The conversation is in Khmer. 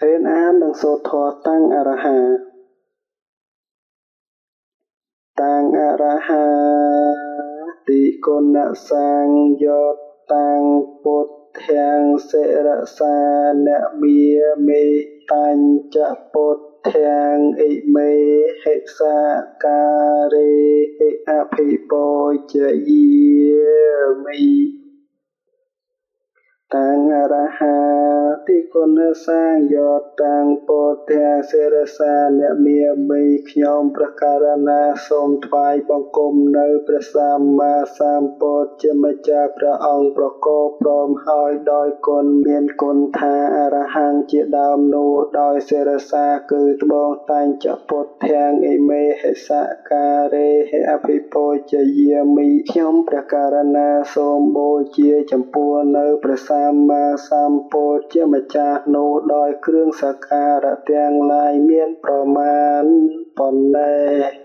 រៀនអាននិងសូត្រធម៌តាំងអរហាតាំងអរហាតិគុណសង្ឃយោតាំងពុទ្ធាំងសិរសានមាមេតាញ់ចពុទ្ធាំងអិមេហិសាការេអភិពោជយាមិតាំងអរហាតិគុណសង្ឃយោតាំងពុទ្ធាំងសិរសានមាមេខ្ញុំព្រះករុណាសូមថ្វាយបង្គំនៅព្រះសម្មាសម្ពុទ្ធជាម្ចាស់ព្រះអង្គប្រកបព្រមហើយដោយគុណមានគុណថាអរហង្គជាដើមនោះដោយសិរសាគឺត្បូងតាញ់ចពុទ្ធាំងអិមេហិសការេអភិពោជយាមិខ្ញុំព្រះករុណាសូមបូជាចំពោះនៅព្រះសម្មាសម្ពុទ្ធជាម្ចាស់នោះដោយគ្រឿងសក្ការៈទាំងឡាយមានប្រមាណប៉ុណ្ណេះ